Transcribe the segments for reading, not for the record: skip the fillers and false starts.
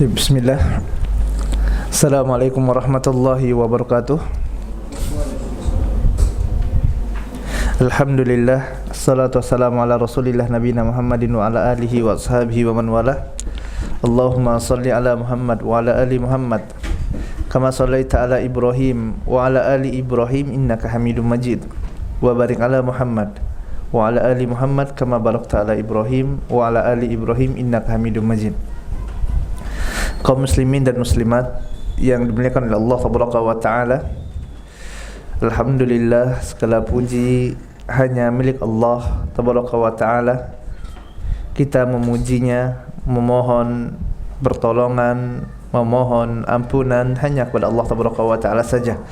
Bismillah. Assalamualaikum warahmatullahi wabarakatuh. Alhamdulillah, assalatu wassalamu ala rasulillah nabiyina Muhammadin wa ala alihi wa ashabihi wa man wala. Allahumma salli ala Muhammad wa ala ali Muhammad kama sallaita ala Ibrahim wa ala ali Ibrahim innaka Hamidum Majid. Wa barik ala Muhammad wa ala ali Muhammad kama barakta ala Ibrahim wa ala ali Ibrahim innaka Hamidum Majid. Kaum muslimin dan muslimat yang dimuliakan oleh Allah Tabaraka wa Ta'ala, alhamdulillah, segala puji hanya milik Allah Tabaraka wa Ta'ala. Kita memujinya, memohon pertolongan, memohon ampunan hanya kepada Allah Tabaraka wa Ta'ala saja.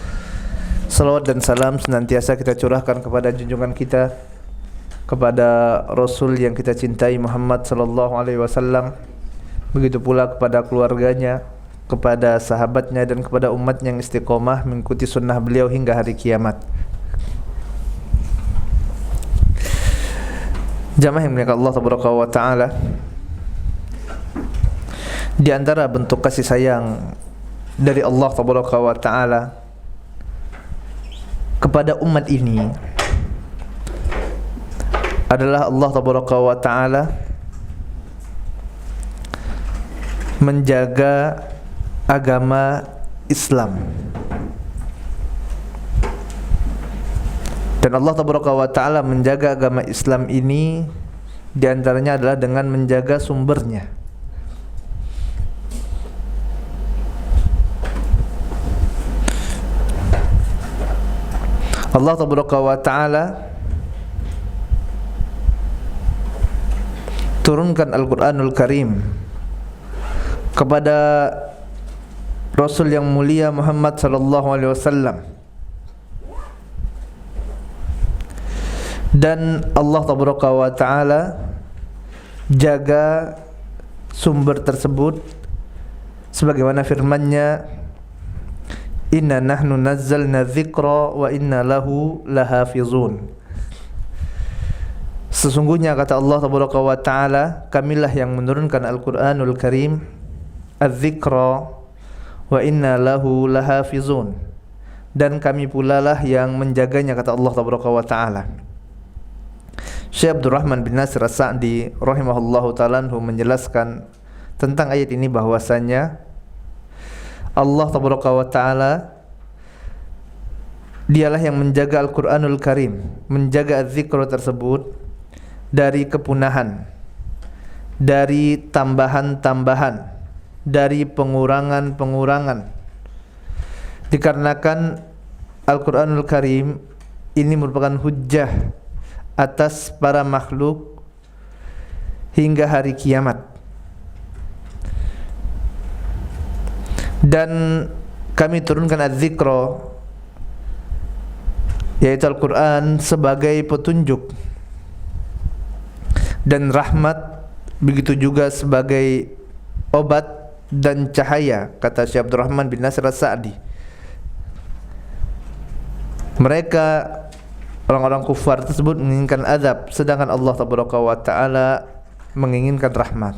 Salawat dan salam senantiasa kita curahkan kepada junjungan kita, kepada Rasul yang kita cintai, Muhammad sallallahu alaihi wasallam. Begitu pula kepada keluarganya, kepada sahabatnya, dan kepada umat yang istiqomah mengikuti sunnah beliau hingga hari kiamat. Jamaah yang dimuliakan Allah Tabaraka wa Ta'ala, di antara bentuk kasih sayang dari Allah Tabaraka wa Ta'ala kepada umat ini adalah Allah Tabaraka wa Ta'ala menjaga agama Islam. Dan Allah Tabaraka wa Ta'ala menjaga agama Islam ini diantaranya adalah dengan menjaga sumbernya. Allah Tabaraka wa Ta'ala turunkan Al-Quranul Karim kepada Rasul yang mulia Muhammad sallallahu alaihi wasallam, dan Allah Tabaraka wa Ta'ala jaga sumber tersebut sebagaimana firman-Nya, inna nahnu nazzalna dzikra wa inna lahu lahafizun. Sesungguhnya kata Allah Tabaraka wa Ta'ala, kamilah yang menurunkan Al-Quranul Karim, Az-Zikra wa inna lahu lahafizun, dan kami pula lah yang menjaganya, kata Allah Tabaraka wa Ta'ala. Syekh Abdurrahman bin Nasir As-Sa'di rahimahullahu ta'ala menjelaskan tentang ayat ini bahwasanya Allah Tabaraka wa Ta'ala dialah yang menjaga Al-Quranul Karim, menjaga Az-Zikra tersebut dari kepunahan, dari tambahan-tambahan, dari pengurangan-pengurangan, dikarenakan Al-Quranul Karim ini merupakan hujjah atas para makhluk hingga hari kiamat. Dan kami turunkan Az-Zikra, yaitu Al-Quran, sebagai petunjuk dan rahmat, begitu juga sebagai obat dan cahaya, kata Syekh Abdurrahman bin Nasir As-Sa'di. Mereka, orang-orang kufar tersebut, menginginkan azab, sedangkan Allah Tabaraka wa Ta'ala menginginkan rahmat.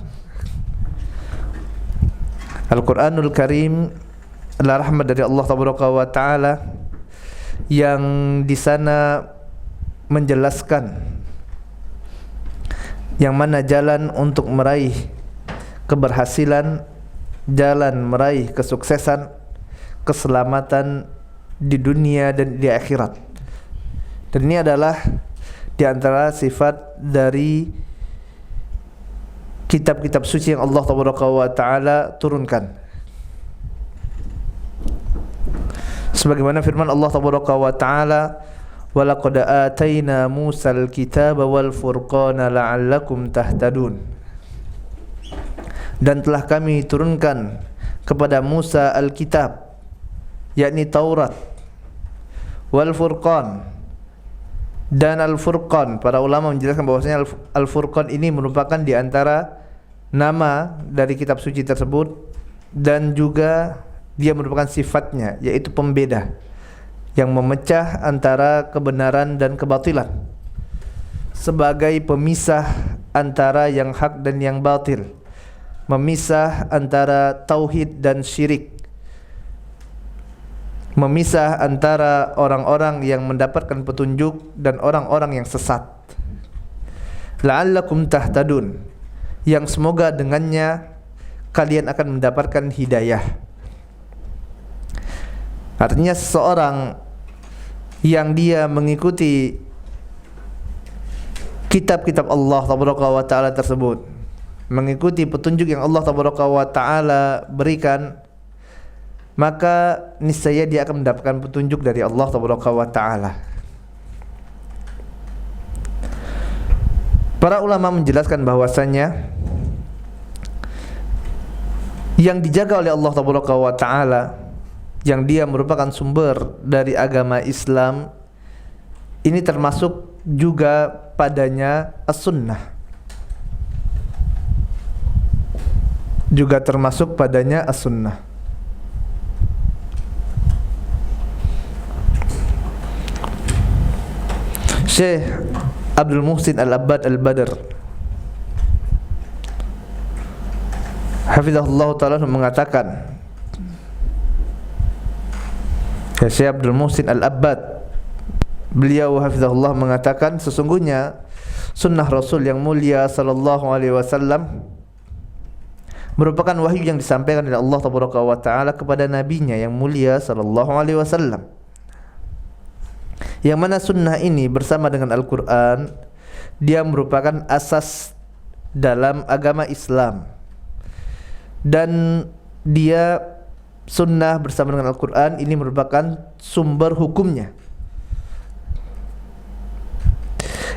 Al-Quranul Karim adalah rahmat dari Allah Tabaraka wa Ta'ala yang di sana menjelaskan yang mana jalan untuk meraih keberhasilan, jalan meraih kesuksesan, keselamatan di dunia dan di akhirat. Dan ini adalah di antara sifat dari kitab-kitab suci yang Allah Tabaraka wa Ta'ala turunkan. Sebagaimana firman Allah Tabaraka wa Ta'ala, walaqad atayna Musal kitaba wal furqana la'allakum tahtadun. Dan telah kami turunkan kepada Musa Al-Kitab, yakni Taurat, wal Furqan, dan Al-Furqan. Para ulama menjelaskan bahwasanya Al-Furqan ini merupakan di antara nama dari kitab suci tersebut, dan juga dia merupakan sifatnya, yaitu pembeda yang memecah antara kebenaran dan kebatilan, sebagai pemisah antara yang hak dan yang batil, memisah antara tauhid dan syirik, memisah antara orang-orang yang mendapatkan petunjuk dan orang-orang yang sesat. La'allakum tahtadun, yang semoga dengannya kalian akan mendapatkan hidayah. Artinya seseorang yang dia mengikuti kitab-kitab Allah Tabaraka wa Ta'ala tersebut, mengikuti petunjuk yang Allah Tabaraka wa Ta'ala berikan, maka niscaya dia akan mendapatkan petunjuk dari Allah Tabaraka wa Ta'ala. Para ulama menjelaskan bahwasanya yang dijaga oleh Allah Tabaraka wa Ta'ala, yang dia merupakan sumber dari agama Islam, ini termasuk juga padanya as-sunnah, juga termasuk padanya as-sunnah. Syekh Abdul Muhsin Al-Abbad Al-Badr hafizahullah ta'ala mengatakan, Syekh Abdul Muhsin Al-Abbad, beliau hafizahullah mengatakan, sesungguhnya sunnah Rasul yang mulia sallallahu alaihi wasallam merupakan wahyu yang disampaikan oleh Allah Tabaraka wa Ta'ala kepada nabinya yang mulia sallallahu alaihi wasallam, yang mana sunnah ini bersama dengan Al-Quran, dia merupakan asas dalam agama Islam, dan dia sunnah bersama dengan Al-Quran ini merupakan sumber hukumnya,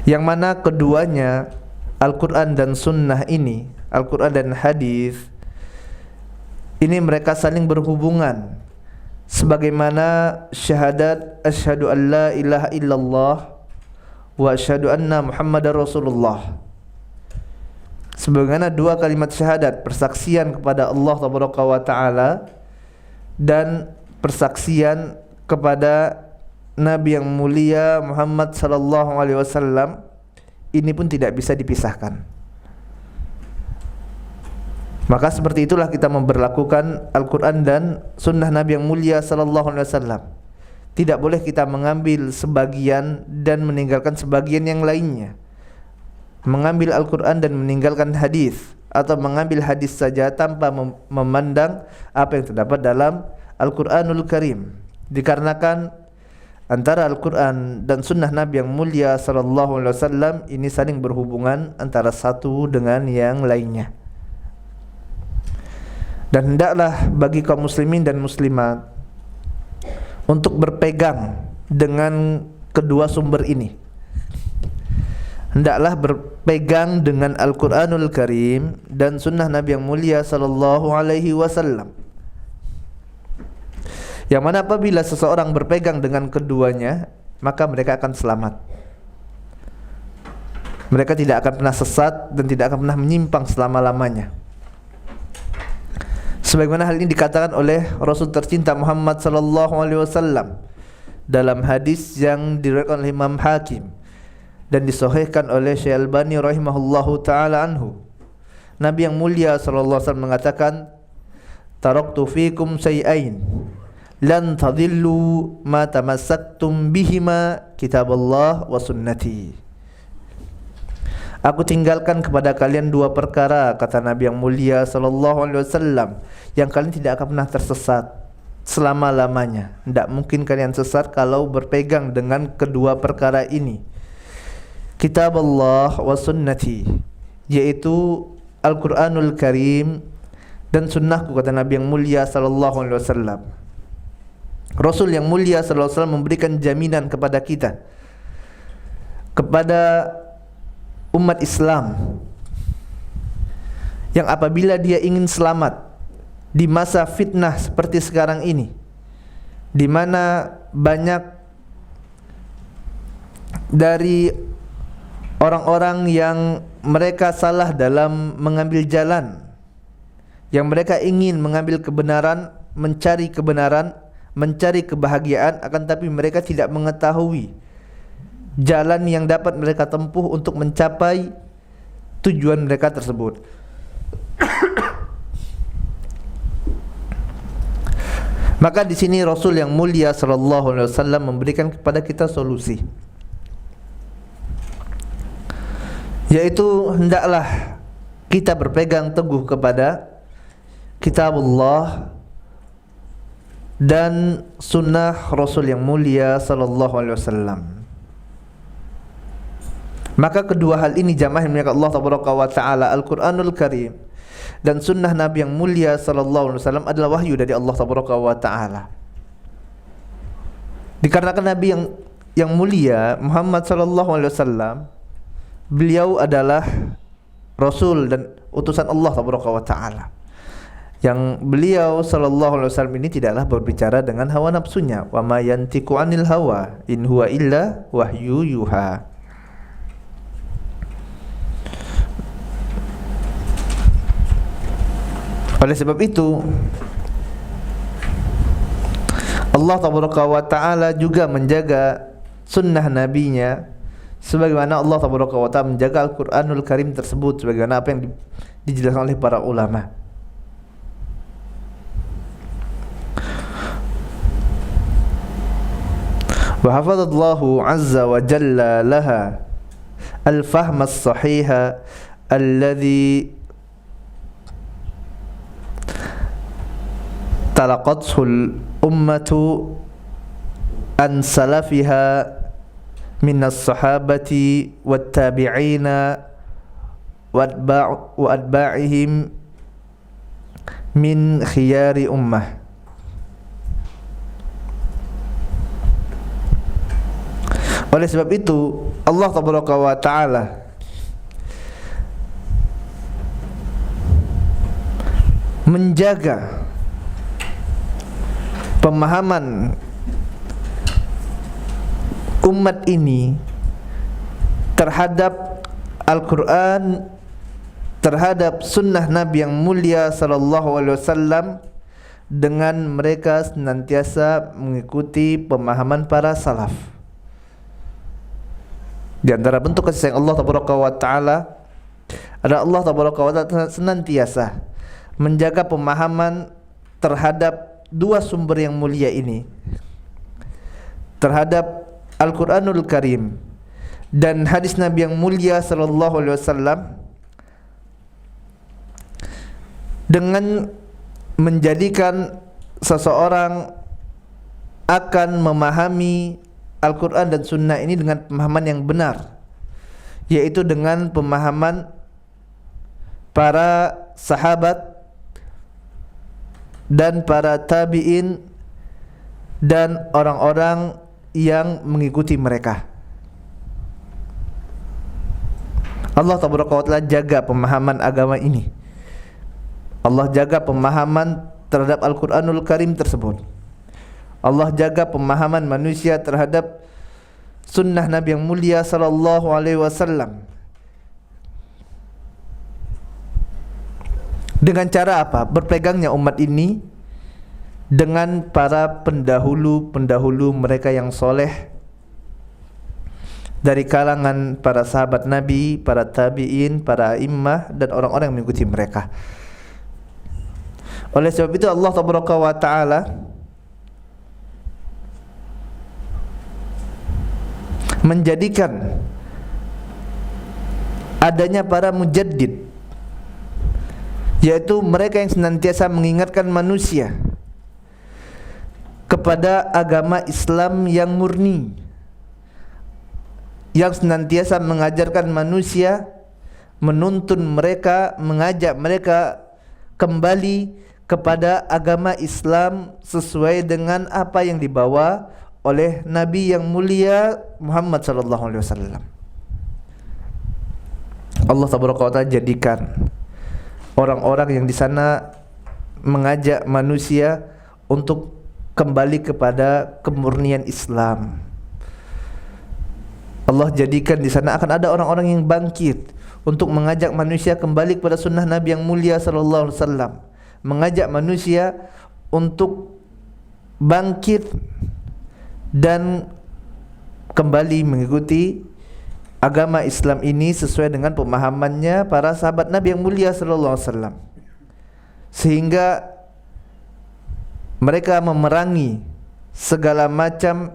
yang mana keduanya, Al-Quran dan sunnah ini, Al-Quran dan hadis ini, mereka saling berhubungan, sebagaimana syahadat asyhadu an la ilaha illallah wa asyhadu anna Muhammadar Rasulullah, sebagaimana dua kalimat syahadat, persaksian kepada Allah Tabaraka wa Ta'ala dan persaksian kepada Nabi yang mulia Muhammad sallallahu alaihi wasallam, ini pun tidak bisa dipisahkan. Maka seperti itulah kita memberlakukan Al-Quran dan sunnah Nabi yang mulia sallallahu alaihi wasallam. Tidak boleh kita mengambil sebagian dan meninggalkan sebagian yang lainnya, mengambil Al-Quran dan meninggalkan hadis, atau mengambil hadis saja tanpa memandang apa yang terdapat dalam Al-Quranul Karim. Dikarenakan antara Al-Quran dan sunnah Nabi yang mulia sallallahu alaihi wasallam ini saling berhubungan antara satu dengan yang lainnya. Dan hendaklah bagi kaum muslimin dan muslimat untuk berpegang dengan kedua sumber ini. Hendaklah berpegang dengan Al-Quranul Karim dan sunnah Nabi yang mulia sallallahu alaihi wasallam, yang mana apabila seseorang berpegang dengan keduanya, maka mereka akan selamat. Mereka tidak akan pernah sesat dan tidak akan pernah menyimpang selama-lamanya. Sebagaimana hal ini dikatakan oleh Rasul tercinta Muhammad sallallahu alaihi wasallam dalam hadis yang diriwayatkan oleh Imam Hakim dan disahihkan oleh Syekh Albani rahimahullahu taala anhu. Nabi yang mulia sallallahu alaihi wasallam mengatakan, "Taraktu fikum syai'ain lan tadillu ma tamassaktum bihima kitaballah wa sunnati." Aku tinggalkan kepada kalian dua perkara, kata Nabi yang mulia sallallahu alaihi wasallam, yang kalian tidak akan pernah tersesat selama-lamanya. Tidak mungkin kalian sesat kalau berpegang dengan kedua perkara ini. Kitab Allah wa sunnati, yaitu Al-Quranul Karim dan sunnahku, kata Nabi yang mulia sallallahu alaihi wasallam. Rasul yang mulia sallallahu alaihi wasallam memberikan jaminan kepada kita, kepada umat Islam, yang apabila dia ingin selamat di masa fitnah seperti sekarang ini, di mana banyak dari orang-orang yang mereka salah dalam mengambil jalan, yang mereka ingin mengambil kebenaran, mencari kebenaran, mencari kebahagiaan, akan tapi mereka tidak mengetahui jalan yang dapat mereka tempuh untuk mencapai tujuan mereka tersebut. Maka di sini Rasul yang mulia sallallahu alaihi wasallam memberikan kepada kita solusi, yaitu hendaklah kita berpegang teguh kepada kitabullah dan sunnah Rasul yang mulia sallallahu alaihi wasallam. Maka kedua hal ini jamaah yang dimuliakan Allah tabaraka wa taala, Al-Qur'anul Karim dan sunnah Nabi yang mulia sallallahu alaihi wasallam adalah wahyu dari Allah tabaraka wa taala. Dikarenakan Nabi yang mulia Muhammad sallallahu alaihi wasallam, beliau adalah Rasul dan utusan Allah tabaraka wa taala. Yang beliau sallallahu alaihi wasallam ini tidaklah berbicara dengan hawa nafsunya. Wa ma yantiqu 'anil hawa in huwa illa wahyu yuha. Oleh sebab itu Allah tabaraka wa taala juga menjaga sunnah nabinya, sebagaimana Allah tabaraka wa taala menjaga Al-Qur'anul Karim tersebut, sebagaimana apa yang dijelaskan oleh para ulama. Wa hafadallahu azza wa jalla laha al-fahm as-sahiha alladhi talaqathu al-ummatu an salafiha min as-sahabati wat-tabi'ina wa atba'ihim min khiyari ummah. Oleh sebab itu Allah tabaraka wa taala menjaga pemahaman umat ini terhadap Al-Quran, terhadap sunnah Nabi yang mulia sallallahu alaihi wasallam, dengan mereka senantiasa mengikuti pemahaman para salaf. Di antara bentuk kasih sayang Allah tabaraka wa taala adalah Allah tabaraka wa taala senantiasa menjaga pemahaman terhadap dua sumber yang mulia ini, terhadap Al-Qur'anul Karim dan hadis Nabi yang mulia sallallahu alaihi wasallam, dengan menjadikan seseorang akan memahami Al-Quran dan Sunnah ini dengan pemahaman yang benar, yaitu dengan pemahaman para sahabat dan para tabi'in dan orang-orang yang mengikuti mereka. Allah tabaraka wa ta'ala jaga pemahaman agama ini. Allah jaga pemahaman terhadap Al-Quranul Karim tersebut. Allah jaga pemahaman manusia terhadap sunnah Nabi yang mulia sallallahu alaihi wasallam. Dengan cara apa? Berpegangnya umat ini dengan para pendahulu mereka yang soleh dari kalangan para sahabat Nabi, para tabi'in, para immah dan orang-orang yang mengikuti mereka. Oleh sebab itu Allah tabaraka wa ta'ala menjadikan adanya para mujaddid, yaitu mereka yang senantiasa mengingatkan manusia kepada agama Islam yang murni, yang senantiasa mengajarkan manusia, menuntun mereka, mengajak mereka kembali kepada agama Islam sesuai dengan apa yang dibawa oleh Nabi yang mulia Muhammad sallallahu alaihi wasallam. Allah tabaraka wa taala jadikan orang-orang yang di sana mengajak manusia untuk kembali kepada kemurnian Islam. Allah jadikan di sana akan ada orang-orang yang bangkit untuk mengajak manusia kembali kepada sunnah Nabi yang mulia sallallahu alaihi wasallam, mengajak manusia untuk bangkit dan kembali mengikuti agama Islam ini sesuai dengan pemahamannya para sahabat Nabi yang mulia sallallahu alaihi wasallam, sehingga mereka memerangi segala macam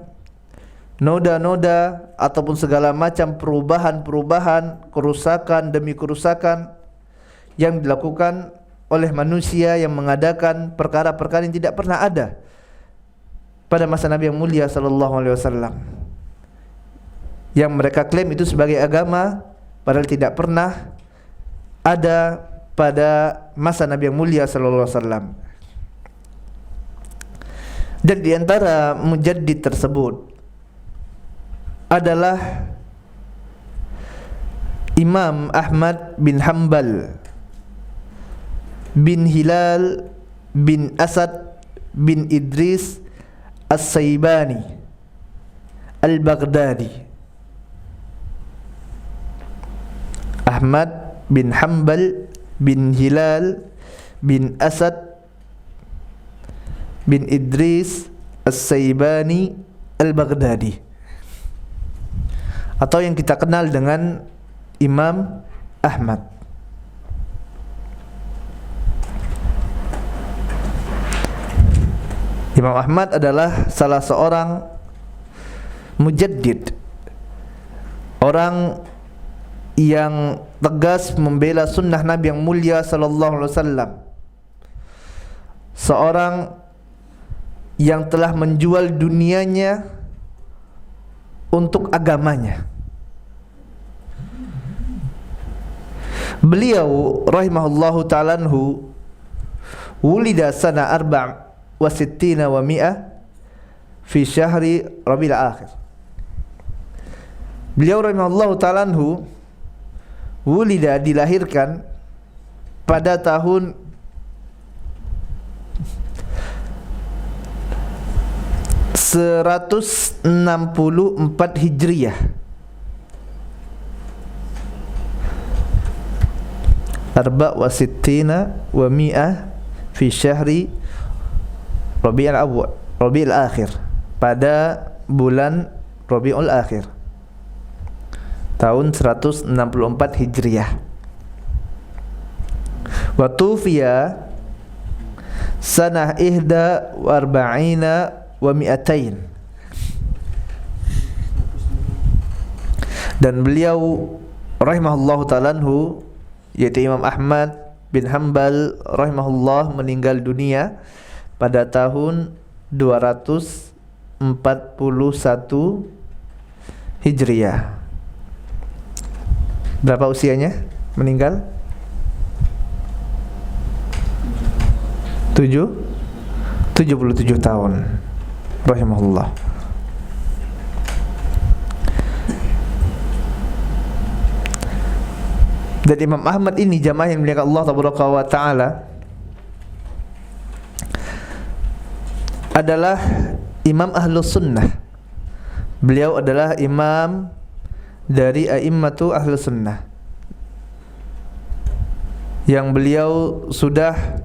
noda-noda ataupun segala macam perubahan-perubahan, kerusakan demi kerusakan yang dilakukan oleh manusia yang mengadakan perkara-perkara yang tidak pernah ada pada masa Nabi yang mulia sallallahu alaihi wasallam, yang mereka klaim itu sebagai agama padahal tidak pernah ada pada masa Nabi yang mulia sallallahu alaihi wasallam. Dan di antara mujaddid tersebut adalah Imam Ahmad bin Hanbal bin Hilal bin Asad bin Idris As-Saibani Al-Baghdadi. Ahmad bin Hanbal bin Hilal bin Asad bin Idris As-Saibani Al-Baghdadi, atau yang kita kenal dengan Imam Ahmad. Imam Ahmad adalah salah seorang mujaddid, orang yang tegas membela sunnah Nabi yang mulia sallallahu alaihi wasallam, seorang yang telah menjual dunianya untuk agamanya. Beliau rahimahullahu ta'ala anhu wulida sana wa sittina wa mi'ah fi syahri Rabiul Akhir. Beliau rahimahullahu ta'ala anhu wulida, dilahirkan pada tahun 164 Hijriyah. Arba' wa sittina wa mi'ah fi syahri Rabiul Akhir, pada bulan Rabiul Akhir tahun 164 Hijriyah. Wa tufiya sanah ihda wa arba'ina wa mi'atain. Dan beliau rahimahullahu ta'ala anhu, yaitu Imam Ahmad bin Hanbal rahimahullah, meninggal dunia pada tahun 241 Hijriyah. Berapa usianya meninggal? 77 tahun rahimahullah. Dan Imam Ahmad ini jamaah yang dimuliakan Allah tabaraka wa taala adalah imam ahlus sunnah. Beliau adalah imam dari a'immatu ahlus sunnah, yang beliau sudah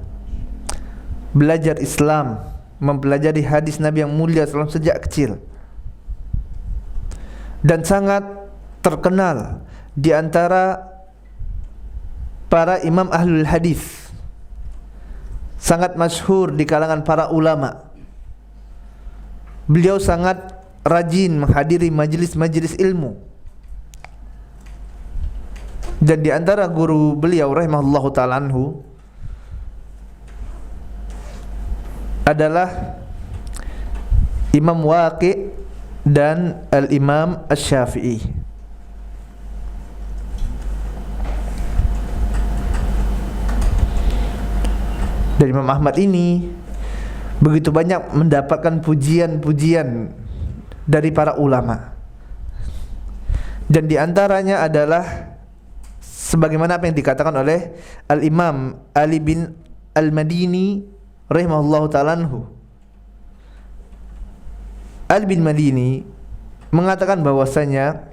belajar Islam, mempelajari hadis Nabi yang mulia SAW sejak kecil, dan sangat terkenal di antara para imam ahlul hadis, sangat masyhur di kalangan para ulama. Beliau sangat rajin menghadiri majelis-majelis ilmu, dan di antara guru beliau rahimahullahu ta'ala anhu adalah Imam Waqi' dan Al-Imam Asy-Syafi'i. Dan Imam Ahmad ini begitu banyak mendapatkan pujian-pujian dari para ulama, dan di antaranya adalah sebagaimana apa yang dikatakan oleh Al-Imam Ali bin Al-Madini rahimahullahu ta'ala anhu. Ali bin Madini mengatakan bahwasanya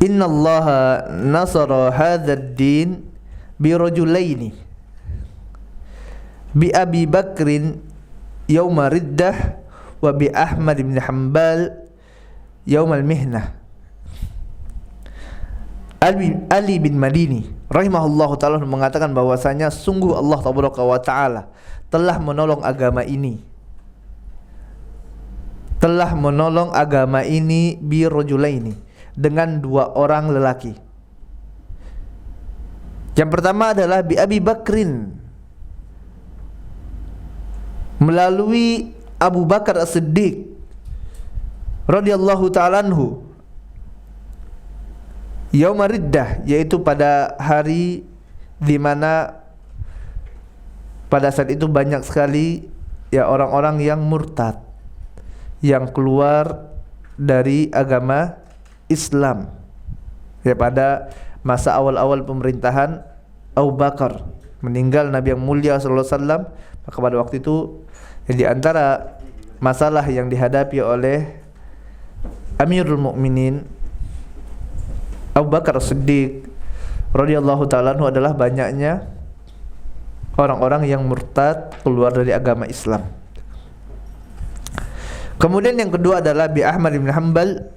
innallaha nasara hadzal din bi rajulaini bi Abi Bakrin yauma riddah wa bi Ahmad bin Hanbal yaumal mihnah. Ali bin Madini rahimahullahu taala mengatakan bahwasanya sungguh Allah tabaraka wa taala telah menolong agama ini. Telah menolong agama ini bi rajulaini, dengan dua orang lelaki. Yang pertama adalah bi Abi Bakrin, melalui Abu Bakar As-Siddiq radhiyallahu ta'ala anhu, yaumar riddah, yaitu pada hari di mana pada saat itu banyak sekali ya orang-orang yang murtad, yang keluar dari agama Islam ya pada masa awal-awal pemerintahan Abu Bakar, meninggal Nabi yang mulia sallallahu alaihi wasallam. Maka pada waktu itu di antara masalah yang dihadapi oleh Amirul Mukminin Abu Bakar As-Siddiq radhiyallahu ta'ala anhu adalah banyaknya orang-orang yang murtad, keluar dari agama Islam. Kemudian yang kedua adalah bi Ahmad bin Hanbal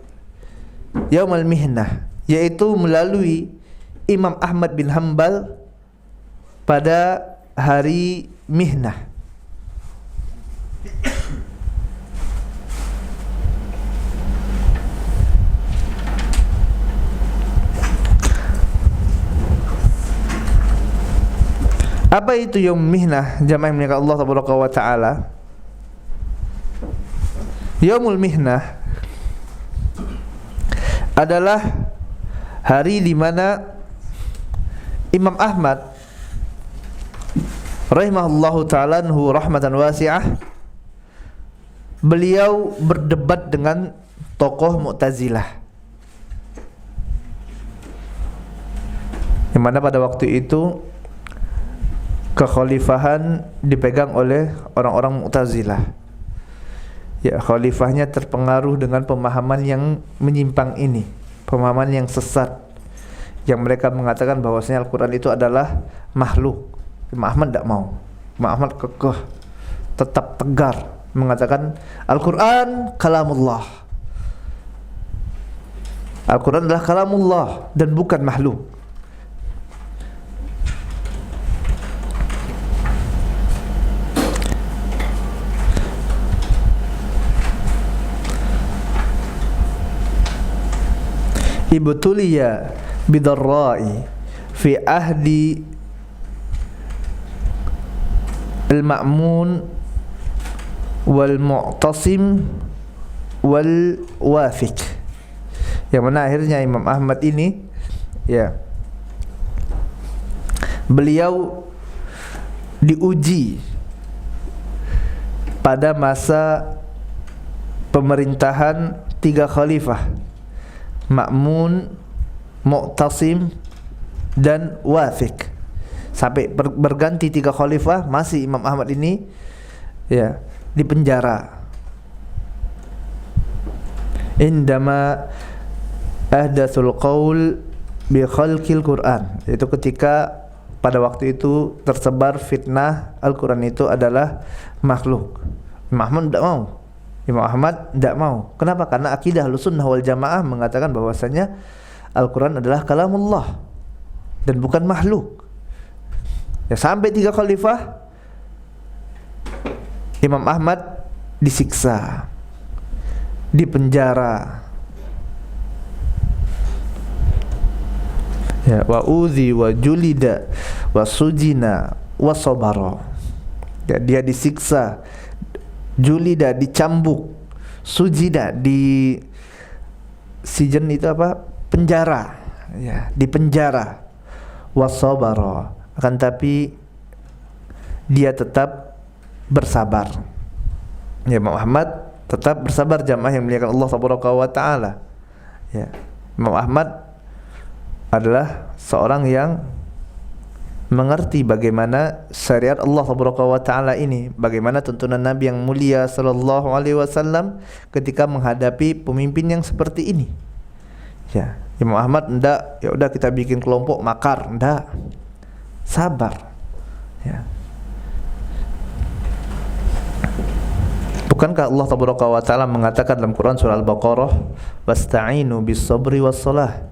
Yaumal Mihnah, yaitu melalui Imam Ahmad bin Hanbal pada hari Mihnah. Apa itu Yaum Mihnah? Jamaah yang Allah tabaraka wa taala. Yaumul Mihnah adalah hari di mana Imam Ahmad rahimahullahu ta'ala anhu rahmatan wasi'ah, beliau berdebat dengan tokoh Mu'tazilah, yang mana pada waktu itu kekhalifahan dipegang oleh orang-orang Mu'tazilah. Ya, khalifahnya terpengaruh dengan pemahaman yang menyimpang ini, pemahaman yang sesat, yang mereka mengatakan bahwasanya Al-Quran itu adalah makhluk. Imam Ahmad tidak mau. Imam Ahmad kekeh, tetap tegar mengatakan Al-Quran kalamullah. Al-Quran adalah kalamullah dan bukan makhluk. Ibtuliya bidarra'i fi ahdi al-Ma'mun wal Mu'tasim wal Wafiq, yang mana akhirnya Imam Ahmad ini ya beliau diuji pada masa pemerintahan tiga khalifah, Ma'mun, Mu'tasim dan Wafiq. Sampai berganti tiga khalifah, masih Imam Ahmad ini ya dipenjara. Indama ahdatsul qaul bi khalqil Quran, itu ketika pada waktu itu tersebar fitnah Al-Quran itu adalah makhluk. Imam Ahmad tidak mau. Imam Ahmad tidak mau. Kenapa? Karena akidah Ahlussunnah wal Jamaah mengatakan bahwasanya Al-Quran adalah kalamullah dan bukan makhluk. Ya, sampai tiga khalifah Imam Ahmad disiksa, dipenjara. Ya, wa udzi wa julida wa sujina wa sabara. Ya, dia disiksa, julida dicambuk, sujida di sijen itu apa? Penjara. Ya, di penjara. Wasabara, akan tapi dia tetap bersabar. Ya, Imam Ahmad tetap bersabar, jamaah yang muliakan Allah subhanahu wa taala. Ya, Imam Ahmad adalah seorang yang mengerti bagaimana syariat Allah subhanahu wa taala ini, bagaimana tuntunan Nabi yang mulia sallallahu alaihi wasallam ketika menghadapi pemimpin yang seperti ini. Ya, Imam Ahmad enggak, ya udah kita bikin kelompok makar, enggak. Sabar. Ya. Bukankah Allah tabaraka wa taala mengatakan dalam Quran surah Al-Baqarah, "Wasta'inu bis-sabri was-shalah."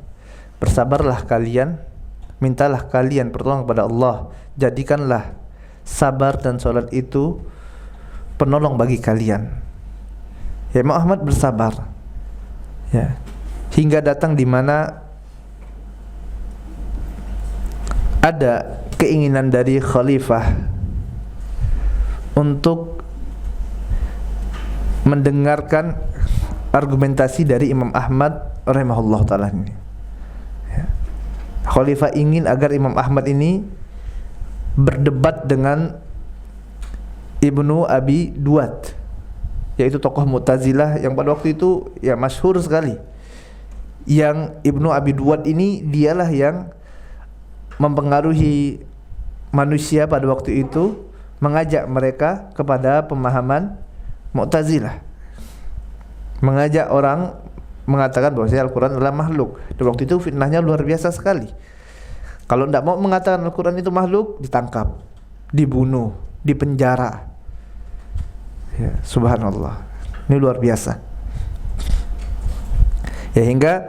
Bersabarlah kalian mintalah kalian pertolongan kepada Allah, jadikanlah sabar dan sholat itu penolong bagi kalian. Ya, Imam Ahmad bersabar, ya, hingga datang di mana ada keinginan dari khalifah untuk mendengarkan argumentasi dari Imam Ahmad rahimahullah ta'ala ini. Ya. Khalifah ingin agar Imam Ahmad ini berdebat dengan Ibnu Abi Duat, yaitu tokoh Mu'tazilah yang pada waktu itu ya masyhur sekali. Yang Ibnu Abi Duat ini dialah yang mempengaruhi manusia pada waktu itu, mengajak mereka kepada pemahaman Mu'tazilah, mengajak orang mengatakan bahwa Al-Quran adalah makhluk. Dan waktu itu fitnahnya luar biasa sekali. Kalau tidak mau mengatakan Al-Quran itu makhluk, ditangkap, dibunuh, dipenjara. Ya, subhanallah, ini luar biasa. Ya, hingga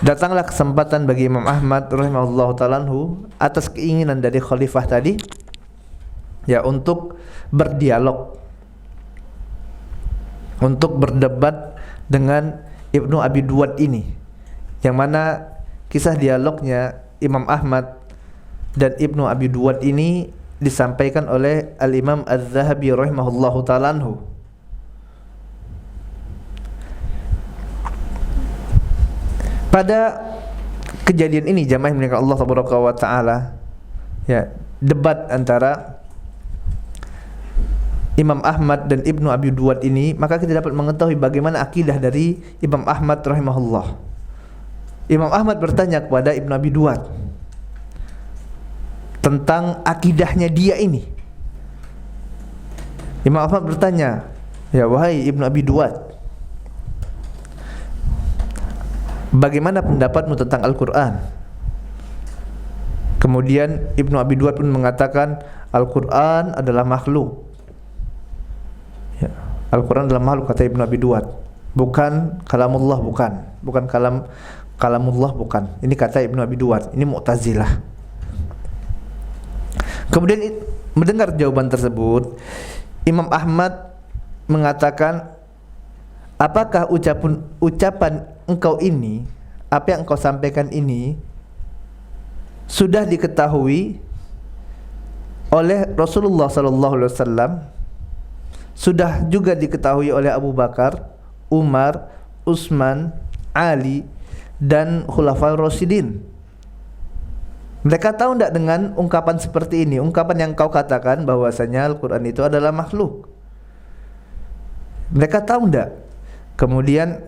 datanglah kesempatan bagi Imam Ahmad rahimahullahu ta'ala atas keinginan dari khalifah tadi, ya, untuk berdialog, untuk berdebat dengan Ibnu Abi Duat ini, yang mana kisah dialognya Imam Ahmad dan Ibnu Abi Duat ini disampaikan oleh Al-Imam Az-Zahabi rahimahullahu ta'ala anhu. Pada kejadian ini jamaah yang dimuliakan Allah tabaraka wa ta'ala, ya, debat antara Imam Ahmad dan Ibnu Abi Duat ini, maka kita dapat mengetahui bagaimana akidah dari Imam Ahmad rahimahullah. Imam Ahmad bertanya kepada Ibnu Abi Duat tentang akidahnya dia ini. Imam Ahmad bertanya, ya wahai Ibnu Abi Duat, bagaimana pendapatmu tentang Al-Quran? Kemudian Ibnu Abi Duat pun mengatakan Al-Quran adalah makhluk. Ya, Al-Quran adalah makhluk, kata Ibnu Abi Duat, bukan kalamullah, bukan kalamullah, bukan. Ini kata Ibnu Abi Duat, ini Mu'tazilah. Kemudian mendengar jawaban tersebut, Imam Ahmad mengatakan, apakah ucapan engkau ini, apa yang engkau sampaikan ini sudah diketahui oleh Rasulullah sallallahu alaihi wasallam, sudah juga diketahui oleh Abu Bakar, Umar, Utsman, Ali dan Khulafaur Rasyidin. Mereka tahu tidak dengan ungkapan seperti ini, ungkapan yang kau katakan bahwasanya Al-Quran itu adalah makhluk? Mereka tahu tidak? Kemudian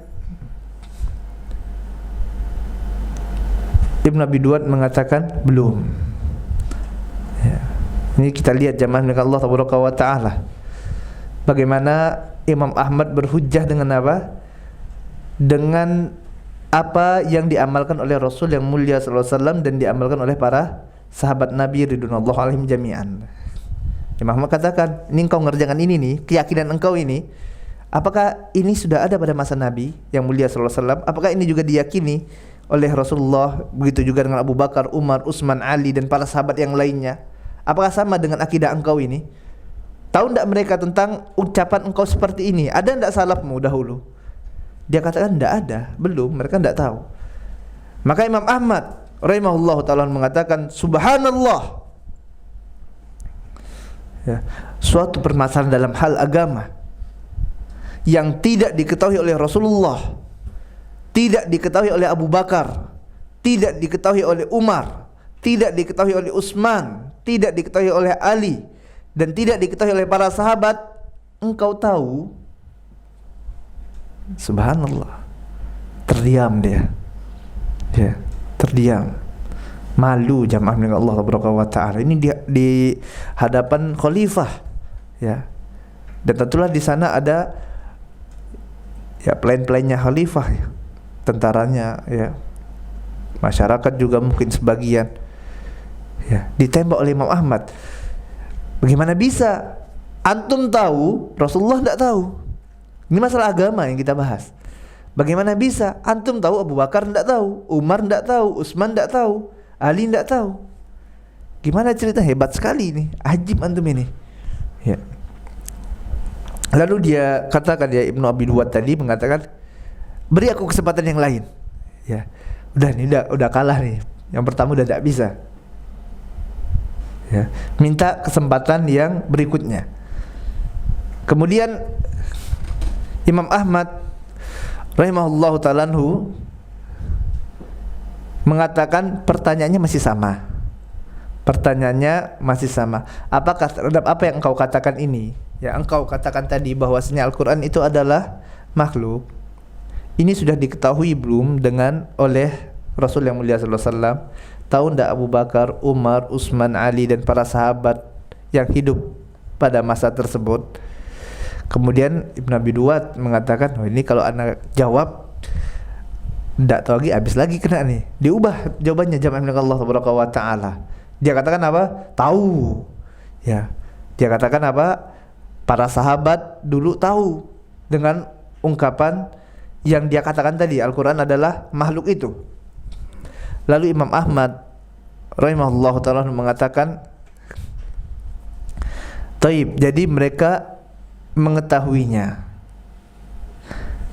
Ibnu Abi Duat mengatakan belum. Ya. Ini kita lihat jamaah dengan Allah tabaraka wa ta'ala, bagaimana Imam Ahmad berhujjah dengan apa? Dengan apa yang diamalkan oleh Rasul yang mulia sallallahu alaihi wasallam dan diamalkan oleh para sahabat Nabi ridwanullah alaihim jami'an. Imam Ahmad katakan, ini engkau ngerjakan ini nih, keyakinan engkau ini, apakah ini sudah ada pada masa Nabi yang mulia sallallahu alaihi wasallam? Apakah ini juga diyakini oleh Rasulullah? Begitu juga dengan Abu Bakar, Umar, Utsman, Ali dan para sahabat yang lainnya. Apakah sama dengan akidah engkau ini? Tahu tidak mereka tentang ucapan engkau seperti ini? Ada tidak salafmu dahulu? Dia katakan tidak ada, belum, mereka tidak tahu. Maka Imam Ahmad rahimahullah ta'ala mengatakan, subhanallah, ya, suatu permasalahan dalam hal agama yang tidak diketahui oleh Rasulullah, tidak diketahui oleh Abu Bakar, tidak diketahui oleh Umar, tidak diketahui oleh Utsman, tidak diketahui oleh Ali, dan tidak diketahui oleh para sahabat, engkau tahu. Subhanallah, terdiam dia, ya, terdiam, malu jamaah dengan Allah subhanahu wa ta'ala. Ini di hadapan khalifah, ya, dan tentulah di sana ada ya pelayan-pelayannya khalifah, ya, tentaranya, ya, masyarakat juga mungkin sebagian, ya, ditembak oleh Imam Ahmad. Bagaimana bisa antum tahu, Rasulullah tidak tahu? Ini masalah agama yang kita bahas. Bagaimana bisa antum tahu, Abu Bakar tidak tahu, Umar tidak tahu, Utsman tidak tahu, Ali tidak tahu. Gimana cerita, hebat sekali ini, ajib antum ini. Ya. Lalu dia katakan, ya Ibnu Abi Duwad tadi mengatakan, beri aku kesempatan yang lain. Ya, udah nih, udah kalah nih. Yang pertama udah tidak bisa. Ya, minta kesempatan yang berikutnya. Kemudian Imam Ahmad rahimahullahu ta'ala mengatakan pertanyaannya masih sama. Pertanyaannya masih sama. Apakah terhadap apa yang engkau katakan ini? Ya, engkau katakan tadi bahwasanya Al-Quran itu adalah makhluk. Ini sudah diketahui belum oleh Rasul yang mulia sallallahu alaihi wasallam? Tahu tidak Abu Bakar, Umar, Utsman, Ali dan para sahabat yang hidup pada masa tersebut? Kemudian Ibnu Abi Duwad mengatakan, oh ini kalau anak jawab tidak tahu lagi, habis lagi kena nih. Diubah jawabannya, jamaah Allah subhanahu wa ta'ala. Dia katakan apa? Tahu. Ya. Dia katakan apa? Para sahabat dulu tahu dengan ungkapan yang dia katakan tadi, Al-Quran adalah makhluk itu. Lalu Imam Ahmad rahimahullah ta'ala mengatakan, taib, jadi mereka mengetahuinya,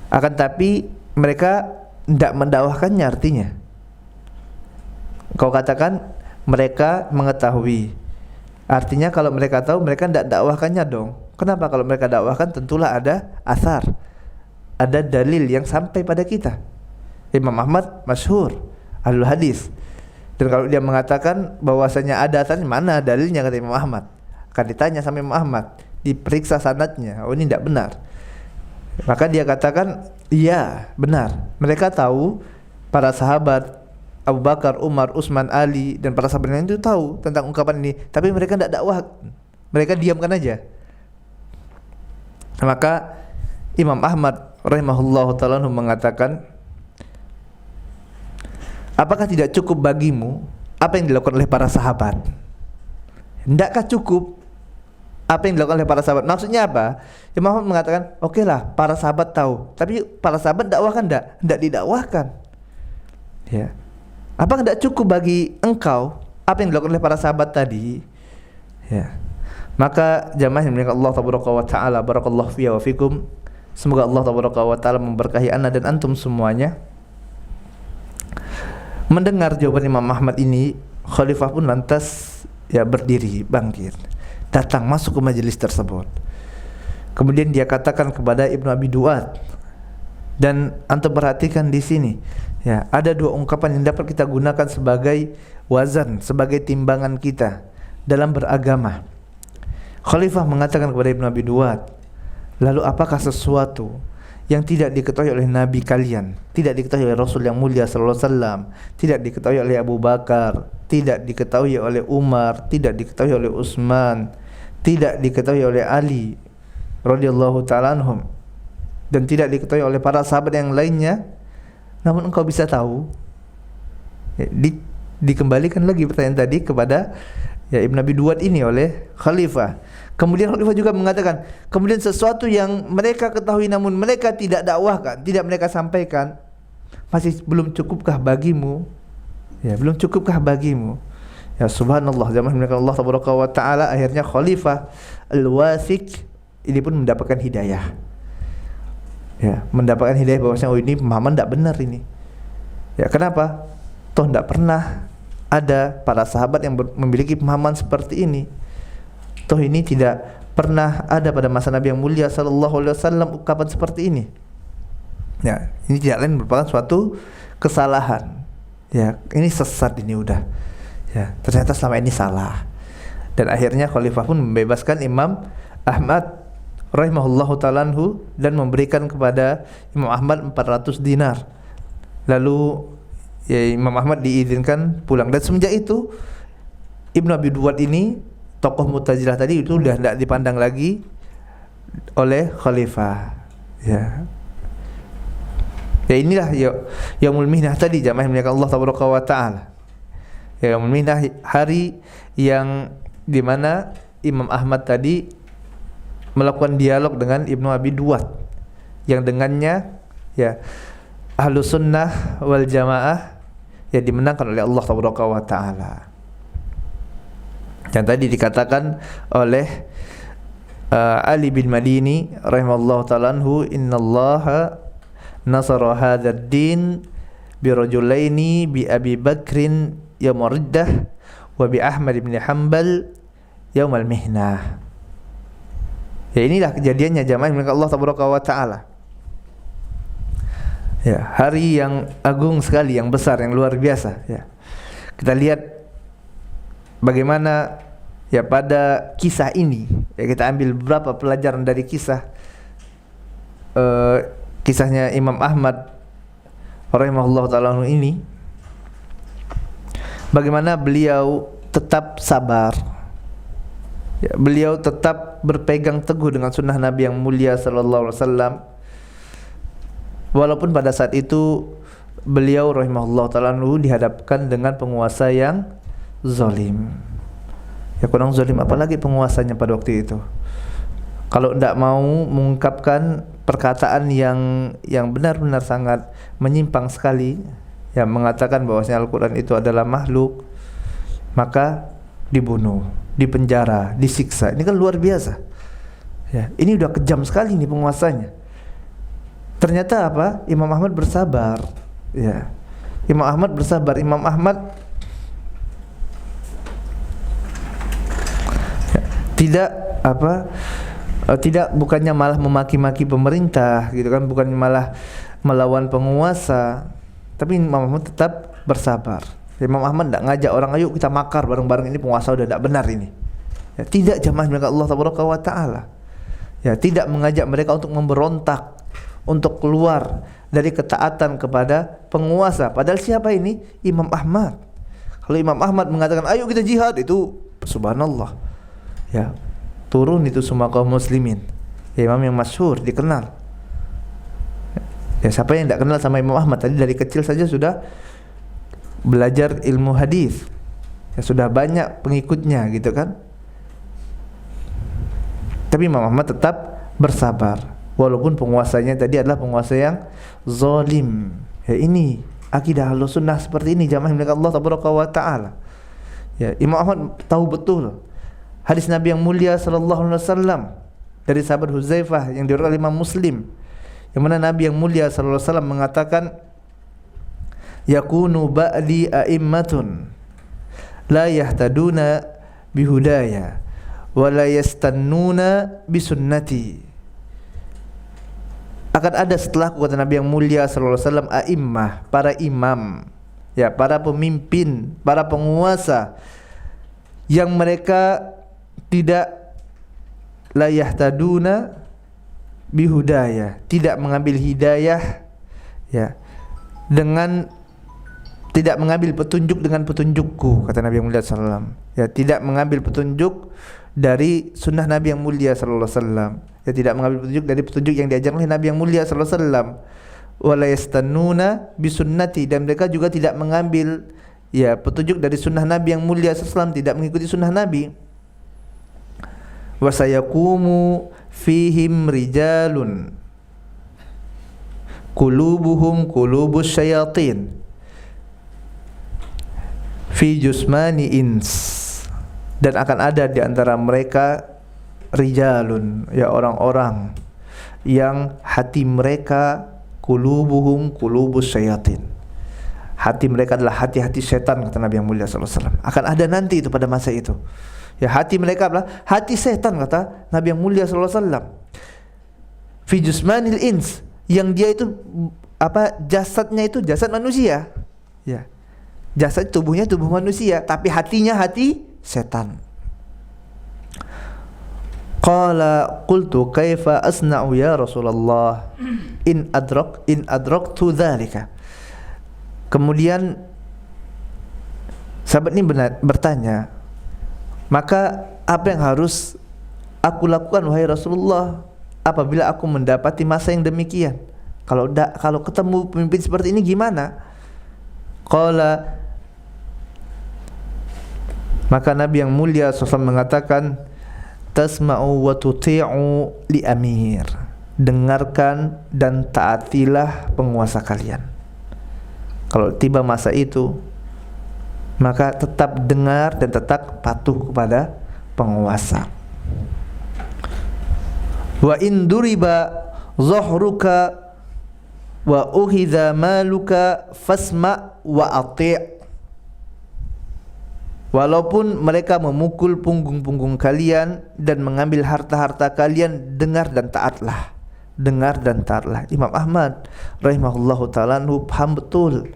akan tapi mereka tidak mendakwahkannya. Artinya kau katakan mereka mengetahui, artinya kalau mereka tahu mereka tidak dakwahkannya dong. Kenapa? Kalau mereka dakwahkan tentulah ada asar, ada dalil yang sampai pada kita. Imam Ahmad masyhur ahlul hadis, dan kalau dia mengatakan bahwasanya ada asar, mana dalilnya, kata Imam Ahmad. Akan ditanya sama Imam Ahmad, diperiksa sanadnya, oh ini tidak benar. Maka dia katakan, iya benar, mereka tahu, para sahabat Abu Bakar, Umar, Utsman, Ali dan para sahabat lain itu tahu tentang ungkapan ini, tapi mereka tidak dakwah, mereka diamkan aja. Maka Imam Ahmad rahimahullahu ta'ala mengatakan, apakah tidak cukup bagimu apa yang dilakukan oleh para sahabat? Tidakkah cukup apa yang dilakukan oleh para sahabat? Maksudnya apa? Imam Ahmad mengatakan, oke lah, para sahabat tahu, tapi para sahabat dakwahkan tidak didakwahkan. Ya. Apakah tidak cukup bagi engkau apa yang dilakukan oleh para sahabat tadi? Ya. Maka jamaah yang dimuliakan Allah tabaraka wa taala, barakallahu fiya wa fikum. Semoga Allah tabaraka wa taala memberkahi anda dan antum semuanya. Mendengar jawaban Imam Ahmad ini, khalifah pun lantas ya berdiri, bangkit, datang masuk ke majelis tersebut. Kemudian dia katakan kepada Ibnu Abi Duwad, dan antum perhatikan di sini, ya, ada dua ungkapan yang dapat kita gunakan sebagai wazan, sebagai timbangan kita dalam beragama. Khalifah mengatakan kepada Ibnu Abi Duwad, lalu apakah sesuatu yang tidak diketahui oleh Nabi kalian, tidak diketahui oleh Rasul yang mulia sallallahu alaihi wasallam, tidak diketahui oleh Abu Bakar, tidak diketahui oleh Umar, tidak diketahui oleh Utsman, tidak diketahui oleh Ali radhiyallahu ta'ala anhum, dan tidak diketahui oleh para sahabat yang lainnya, namun engkau bisa tahu? Ya, dikembalikan lagi pertanyaan tadi kepada ya Ibnu Abi Duwad ini oleh Khalifah. Kemudian Khalifah juga mengatakan, kemudian sesuatu yang mereka ketahui namun mereka tidak dakwahkan, tidak mereka sampaikan, masih belum cukupkah bagimu? Ya, belum cukupkah bagimu? Ya subhanallah, jamaah Allah tabaraka wa taala, akhirnya Khalifah Al-Wathiq ini pun mendapatkan hidayah. Ya, mendapatkan hidayah bahwasanya oh ini pemahaman tidak benar ini. Ya, kenapa? Toh tidak pernah ada para sahabat yang memiliki pemahaman seperti ini. Toh ini tidak pernah ada pada masa Nabi yang mulia sallallahu alaihi wasallam ungkapan seperti ini. Ya, ini tidak lain merupakan suatu kesalahan. Ya, ini sesat ini udah. Ya, ternyata selama ini salah. Dan akhirnya Khalifah pun membebaskan Imam Ahmad rahimahullahu ta'ala anhu dan memberikan kepada Imam Ahmad 400 dinar. Lalu ya, Imam Ahmad diizinkan pulang. Dan semenjak itu Ibnu Abi Duwad ini, tokoh Mu'tazilah tadi, itu sudah tidak dipandang lagi oleh Khalifah. Ya. Ya inilah yaumul mihnah tadi, jamaah yang dimuliakan Allah tabaraka wa taala. Yaumul mihnah, hari yang dimana Imam Ahmad tadi melakukan dialog dengan Ibnu Abi Duwad, yang dengannya ya Ahlus Sunnah wal Jamaah ya dimenangkan oleh Allah Taala. Yang tadi dikatakan oleh Ali bin Madini rahimallahu ta'ala anhu, innallaha nasara hadzal din bi rajulaini bi Abi Bakrin yaumar riddah wa bi Ahmad bin Hanbal yaumal mihnah. Ya, inilah kejadiannya jamaah milik Allah Taala. Ya, hari yang agung sekali, yang besar, yang luar biasa, ya. Kita lihat bagaimana ya pada kisah ini, ya, kita ambil beberapa pelajaran dari kisahnya Imam Ahmad rahimahullah ta'ala ini. Bagaimana beliau tetap sabar, ya, beliau tetap berpegang teguh dengan sunnah Nabi yang mulia sallallahu alaihi wasallam, walaupun pada saat itu beliau rahimahullah ta'ala dihadapkan dengan penguasa yang zalim. Ya, kurang zalim apalagi penguasanya pada waktu itu. Kalau tidak mau mengungkapkan perkataan yang benar-benar sangat menyimpang sekali, ya, mengatakan bahwasanya Al-Quran itu adalah makhluk, maka dibunuh, dipenjara, disiksa. Ini kan luar biasa. Ya, ini udah kejam sekali nih penguasanya. Ternyata apa? Imam Ahmad bersabar. Ya, Imam Ahmad bersabar. Imam Ahmad tidak bukannya malah memaki-maki pemerintah gitu kan, bukannya malah melawan penguasa, tapi Imam Ahmad tetap bersabar. Imam Ahmad tidak ngajak orang, ayo kita makar bareng-bareng, ini penguasa udah tidak benar ini. Ya, tidak, jamaah milik Allah Taala. Ya, tidak mengajak mereka untuk memberontak, untuk keluar dari ketaatan kepada penguasa. Padahal siapa ini? Imam Ahmad. Kalau Imam Ahmad mengatakan ayo kita jihad, itu subhanallah, ya, turun itu semua kaum muslimin. Ya, imam yang masyhur, dikenal. Ya, siapa yang tidak kenal sama Imam Ahmad? Tadi dari kecil saja sudah belajar ilmu hadis. Ya, sudah banyak pengikutnya gitu kan. Tapi Imam Ahmad tetap bersabar walaupun penguasanya tadi adalah penguasa yang zalim. Ya, ini akidah Ahlussunnah seperti ini, jamaah milik Allah Taala. Ya, Imam Ahmad tahu betul hadis Nabi yang mulia sallallahu alaihi wasallam dari sahabat Huzaifah yang diriwayatkan oleh Imam Muslim, yang mana Nabi yang mulia sallallahu alaihi wasallam mengatakan, yakunu ba'di a'immatun la yahtaduna bihudaya wa la yastannuna bisunnati. Akan ada setelahku, kata Nabi yang mulia sallallahu alaihi wasallam, a'immah, para imam, ya, para pemimpin, para penguasa yang mereka tidak la yahtaduna bihudaya, tidak mengambil hidayah, ya, dengan tidak mengambil petunjuk dengan petunjukku, kata Nabi yang mulia sallallahu alaihi wasallam. Ya, tidak mengambil petunjuk dari sunnah Nabi yang mulia sallallahu alaihi wasallam. Ya, tidak mengambil petunjuk dari petunjuk yang diajarkan oleh Nabi yang mulia sallallahu alaihi wasallam. Wala yastannuna bisunnati, dan mereka juga tidak mengambil, ya, petunjuk dari sunnah Nabi yang mulia sallallahu alaihi wasallam, tidak mengikuti sunnah Nabi. Wa sayaqumu fihim rijalun qulubuhum qulubus syayatin fi jusmani ins, dan akan ada di antara mereka rijalun, ya, orang-orang yang hati mereka qulubuhum qulubus syayatin, hati mereka adalah hati-hati setan, kata Nabi yang mulia sallallahu alaihi wasallam. Akan ada nanti itu pada masa itu. Ya, hati mereka adalah hati setan, kata Nabi yang mulia sallallahu alaihi wasallam. Fi jusmanil ins, yang dia itu apa, jasadnya itu jasad manusia. Ya. Jasad tubuhnya tubuh manusia, tapi hatinya hati setan. Qala qultu kaifa asna'u ya Rasulullah in adraktu dzalika. Kemudian sahabat ini bertanya, maka apa yang harus aku lakukan wahai Rasulullah apabila aku mendapati masa yang demikian? Kalau ketemu pemimpin seperti ini gimana? Qala, maka Nabi yang mulia SAW mengatakan, tasma'u wa tuti'u li amir, dengarkan dan taatilah penguasa kalian. Kalau tiba masa itu, maka tetap dengar dan tetap patuh kepada penguasa. Wa in duriba zahruka wa uhidha maluka fasma wa ati'. Walaupun mereka memukul punggung-punggung kalian dan mengambil harta-harta kalian, dengar dan taatlah. Dengar dan taatlah. Imam Ahmad rahimahullahu ta'ala paham betul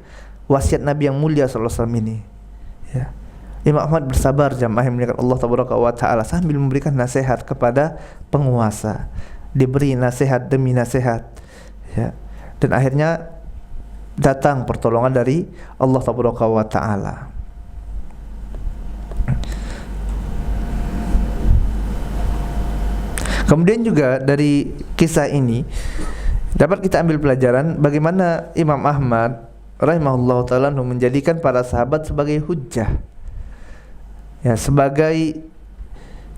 wasiat Nabi yang mulia sallallahu alaihi wasallam ini. Ya. Imam Ahmad bersabar jamaah yang muliakan Allah tabaraka wa ta'ala sambil memberikan nasihat kepada penguasa. Diberi nasihat demi nasihat. Ya. Dan akhirnya datang pertolongan dari Allah tabaraka wa ta'ala. Kemudian juga dari kisah ini dapat kita ambil pelajaran bagaimana Imam Ahmad rahimahullah ta'ala menjadikan para sahabat sebagai hujjah, ya, sebagai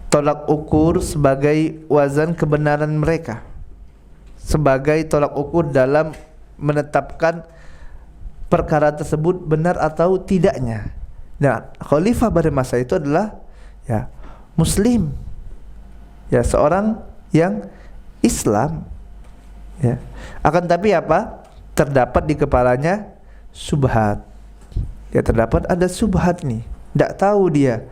tolak ukur, sebagai wazan kebenaran mereka, sebagai tolak ukur dalam menetapkan perkara tersebut benar atau tidaknya. Nah, khalifah pada masa itu adalah ya muslim, ya seorang yang Islam, ya. Akan tapi apa? Terdapat di kepalanya subhat. Ya, terdapat ada subhat nih. Tidak tahu dia.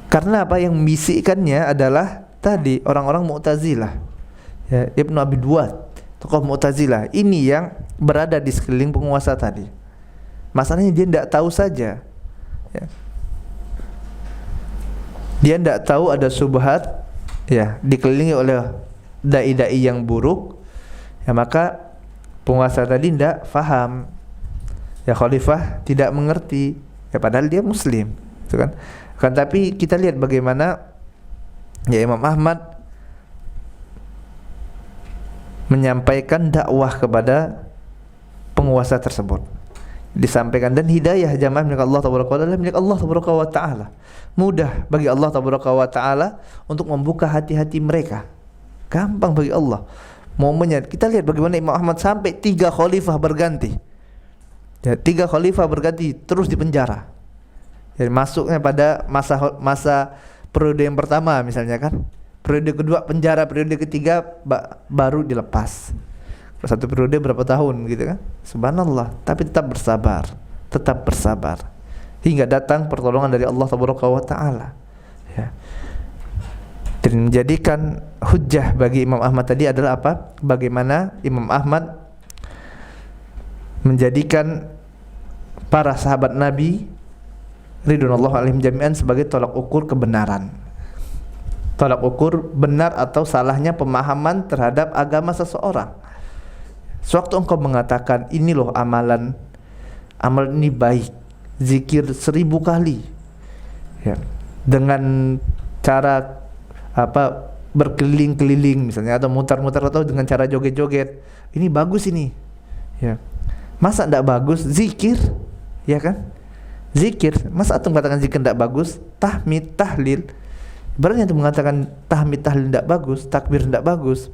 Karena apa? Yang membisikkannya adalah tadi orang-orang Mu'tazilah. Ya, Ibnu Abi Duat, tokoh Mu'tazilah. Ini yang berada di sekeliling penguasa tadi. Masalahnya dia tidak tahu saja. Ya. Dia tidak tahu ada subhat, ya, dikelilingi oleh dai-dai yang buruk. Ya, maka penguasa tadi tidak faham. Ya, khalifah tidak mengerti. Ya, padahal dia muslim, itu kan. Kan tapi kita lihat bagaimana ya Imam Ahmad menyampaikan dakwah kepada penguasa tersebut. Disampaikan dan hidayah jamaah milik Allah tabaraka wa taala, milik Allah tabaraka wa taala. Mudah bagi Allah tabaraka wa taala untuk membuka hati-hati mereka. Gampang bagi Allah. Momennya kita lihat bagaimana Imam Ahmad sampai 3 khalifah berganti. Ya, 3 khalifah berganti terus di penjara. Jadi masuknya pada masa periode yang pertama misalnya kan. Periode kedua penjara, periode ketiga baru dilepas. Satu periode berapa tahun gitu kan. Subhanallah, tapi tetap bersabar. Tetap bersabar. Hingga datang pertolongan dari Allah tabaraka wa taala. Ya. Dan menjadikan hujjah bagi Imam Ahmad tadi adalah apa? Bagaimana Imam Ahmad menjadikan para sahabat Nabi ridwanullah alaihim jami'an sebagai tolak ukur kebenaran. Tolak ukur benar atau salahnya pemahaman terhadap agama seseorang. Sewaktu engkau mengatakan ini loh amalan ini baik, zikir 1000 kali, ya, dengan cara apa berkeliling-keliling misalnya atau mutar-mutar atau dengan cara joget-joget, ini bagus ini, ya. Masa tidak bagus zikir, ya kan? Zikir, masa antum mengatakan zikir tidak bagus? Tahmid, tahlil, berarti antum mengatakan tahmid, tahlil tidak bagus, takbir tidak bagus.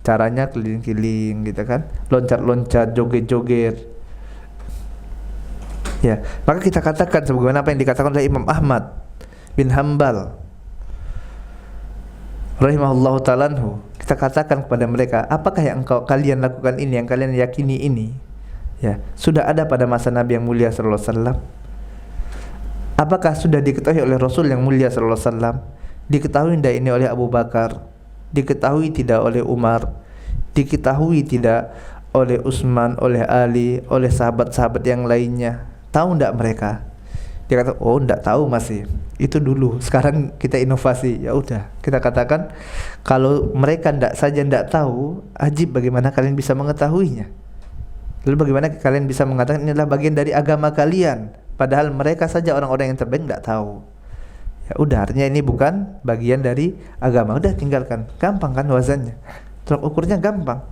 Caranya keliling-keliling gitu kan, loncat-loncat, joget-joget. Ya, maka kita katakan sebagaimana apa yang dikatakan oleh Imam Ahmad bin Hanbal rahimahullahu ta'ala anhu. Kita katakan kepada mereka, apakah yang kalian lakukan ini, yang kalian yakini ini, ya, sudah ada pada masa Nabi yang mulia sallallahu alaihi wasallam? Apakah sudah diketahui oleh Rasul yang mulia sallallahu alaihi wasallam? Diketahui tidak ini oleh Abu Bakar? Diketahui tidak oleh Umar? Diketahui tidak oleh Utsman, oleh Ali, oleh sahabat-sahabat yang lainnya? Tahu tidak mereka? Dia kata, oh tidak tahu masih. Itu dulu. Sekarang kita inovasi. Ya udah, kita katakan kalau mereka tidak tahu, ajib bagaimana kalian bisa mengetahuinya. Lalu bagaimana kalian bisa mengatakan ini adalah bagian dari agama kalian, padahal mereka saja orang-orang yang terbaik tidak tahu. Ya udah, artinya ini bukan bagian dari agama. Udah tinggalkan. Gampang kan wazannya. Tolak ukurnya gampang.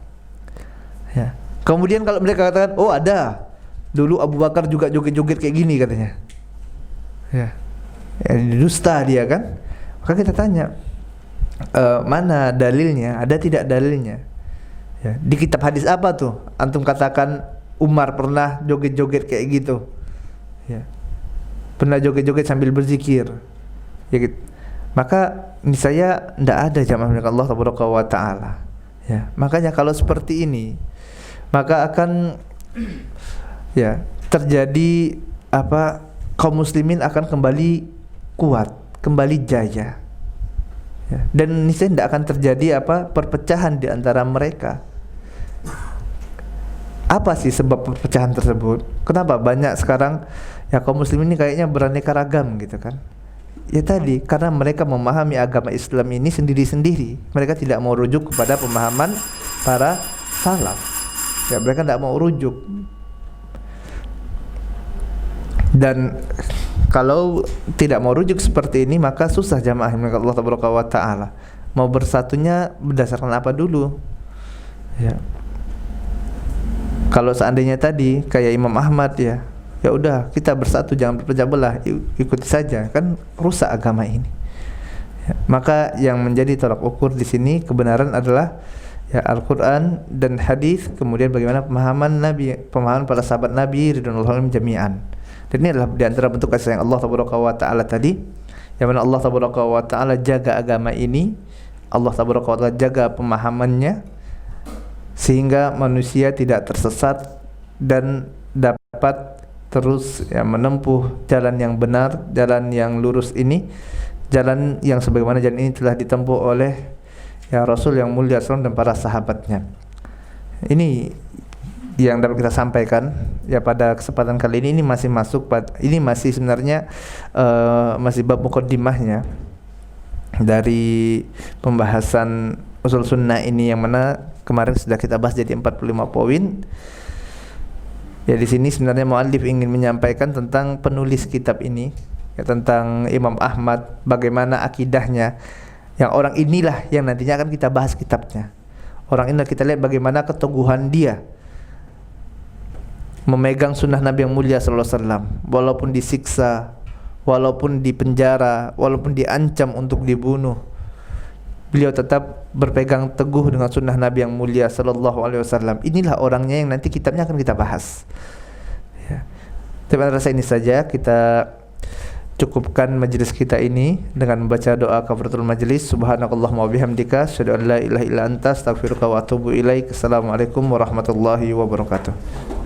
Ya. Kemudian kalau mereka katakan, oh ada. Dulu Abu Bakar juga joget-joget kayak gini katanya. Ya. Ya, dusta dia kan. Maka kita tanya, mana dalilnya? Ada tidak dalilnya? Ya. Di kitab hadis apa tuh? Antum katakan Umar pernah joget-joget kayak gitu. Ya. Pernah joget-joget sambil berzikir. Ya gitu. Maka niscaya tidak ada jamaah milik Allah Subhanahu wa taala. Ya, makanya kalau seperti ini maka akan ya terjadi apa, kaum muslimin akan kembali kuat, kembali jaya. Ya, dan niscaya tidak akan terjadi apa perpecahan di antara mereka. Apa sih sebab perpecahan tersebut? Kenapa banyak sekarang ya kaum muslimin ini kayaknya beraneka ragam gitu kan? Ya tadi, karena mereka memahami agama Islam ini sendiri-sendiri. Mereka tidak mau rujuk kepada pemahaman para salaf. Ya, mereka tidak mau rujuk. Dan kalau tidak mau rujuk seperti ini, maka susah jamaah milik Allah Taala. Mau bersatunya berdasarkan apa dulu? Ya. Kalau seandainya tadi kayak Imam Ahmad ya udah kita bersatu, jangan berpecah belah, ikuti saja, kan rusak agama ini. Ya, maka yang menjadi tolak ukur di sini kebenaran adalah ya Al-Qur'an dan hadis, kemudian bagaimana pemahaman Nabi, pemahaman para sahabat Nabi ridwanullah alaihim jami'an. Dan ini adalah di antara bentuk kasih sayang Allah Taala tadi, yang mana Allah Taala jaga agama ini, Allah Taala jaga pemahamannya sehingga manusia tidak tersesat dan dapat terus ya menempuh jalan yang benar, jalan yang lurus ini, jalan yang sebagaimana jalan ini telah ditempuh oleh ya Rasul yang mulia SAW dan para sahabatnya. Ini yang dapat kita sampaikan ya pada kesempatan kali ini. Ini masih masuk ini masih sebenarnya masih bab muqaddimahnya dari pembahasan usul sunnah ini, yang mana kemarin sudah kita bahas jadi 45 poin. Ya di sini sebenarnya muallif ingin menyampaikan tentang penulis kitab ini, ya, tentang Imam Ahmad, bagaimana akidahnya. Yang orang inilah yang nantinya akan kita bahas kitabnya. Orang ini kita lihat bagaimana keteguhan dia memegang sunnah Nabi yang mulia sallallahu alaihi wasallam, walaupun disiksa, walaupun dipenjara, walaupun diancam untuk dibunuh, beliau tetap berpegang teguh dengan sunnah Nabi yang mulia sallallahu alaihi wasallam. Inilah orangnya yang nanti kitabnya akan kita bahas. Ya. Terima kasih, ini saja kita cukupkan majelis kita ini dengan membaca doa kafaratul majelis. Subhanakallahumma wa bihamdika, asyhadu an la ilaha illa anta, astaghfiruka wa atubu ilaik. Assalamualaikum warahmatullahi wabarakatuh.